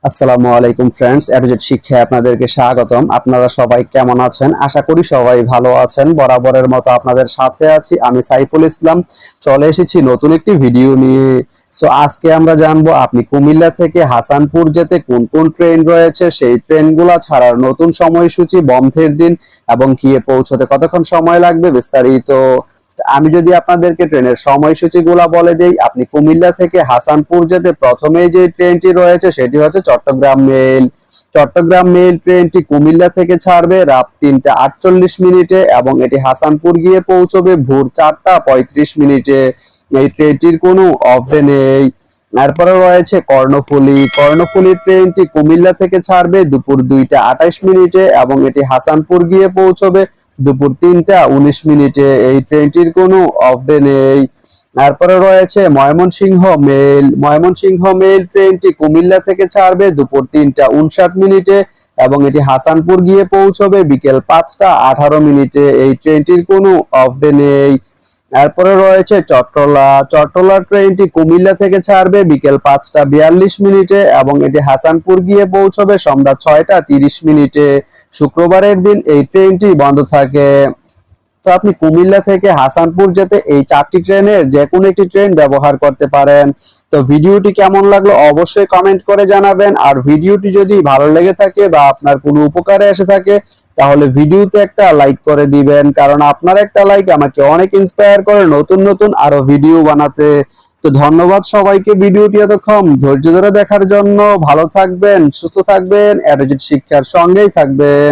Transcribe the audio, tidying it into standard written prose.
আসসালামু আলাইকুম ফ্রেন্ডস, এডুজেট শিক্ষায় আপনাদেরকে স্বাগতম। আপনারা সবাই কেমন আছেন? আশা করি সবাই ভালো আছেন। বরাবরের মতো আপনাদের সাথে আছি আমি সাইফুল ইসলাম। চলে এসেছি নতুন একটি ভিডিও নিয়ে। আজকে আমরা জানবো আপনি কুমিল্লা থেকে হাসানপুর যেতে কোন কোন ট্রেন রয়েছে, সেই ট্রেনগুলো ছাড়ার নতুন সময়সূচি, বন্ধের দিন এবং গিয়ে পৌঁছতে কতক্ষণ সময় লাগবে বিস্তারিত। আমি যদি আপনাদেরকে ট্রেনের সময়সূচিগুলো বলে দেই, আপনি কুমিল্লা থেকে হাসানপুর যেতে প্রথমেই যে ট্রেনটি রয়েছে সেটি হচ্ছে চট্টগ্রাম মেল। চট্টগ্রাম মেল ট্রেনটি কুমিল্লা থেকে ছাড়বে রাত 3:48 এবং এটি হাসানপুর গিয়ে পৌঁছবে ভোর 4:35। এই ট্রেনটির কোনো অফ ডে নেই। এরপরে রয়েছে কর্ণফুলী। কর্ণফুলী ট্রেনটি কুমিল্লা থেকে ছাড়বে দুপুর 2:28 এবং এটি হাসানপুর গিয়ে পৌঁছবে দুপুর 3:19। এই ট্রেনটির কোনো অফ ডে নেই। তারপরে রয়েছে ময়মনসিংহ মেল। ময়মনসিংহ মেল ট্রেনটি কুমিল্লা থেকে ছাড়বে দুপুর 3:59 এবং এটি হাসানপুর গিয়ে পৌঁছবে বিকেল 5:18। এই ট্রেনটির কোনো অফ ডে নেই। এরপরে রয়েছে চট্টলা। চট্টলা ট্রেনটি কুমিল্লা থেকে ছাড়বে বিকেল 5:42 এবং এটি হাসানপুর গিয়ে পৌঁছবে সন্ধ্যা 6:30। শুক্রবারের দিন এই ট্রেনটি বন্ধ থাকে। তো আপনি কুমিল্লা থেকে হাসানপুর যেতে এই 4টি ট্রেনের যে কোনো একটি ট্রেন ব্যবহার করতে পারেন। তো ভিডিওটি কেমন লাগলো অবশ্যই কমেন্ট করে জানাবেন। আর ভিডিওটি যদি ভালো লেগে থাকে বা আপনার কোনো উপকারে এসে থাকে তাহলে ভিডিওতে একটা লাইক করে দিবেন, কারণ আপনার একটা লাইক আমাকে অনেক ইন্সপায়ার করে নতুন নতুন আরো ভিডিও বানাতে। তো ধন্যবাদ সবাইকে ভিডিওটি এতক্ষণ ধৈর্য ধরে দেখার জন্য। ভালো থাকবেন, সুস্থ থাকবেন, এডুকেট শিক্ষার সঙ্গেই থাকবেন।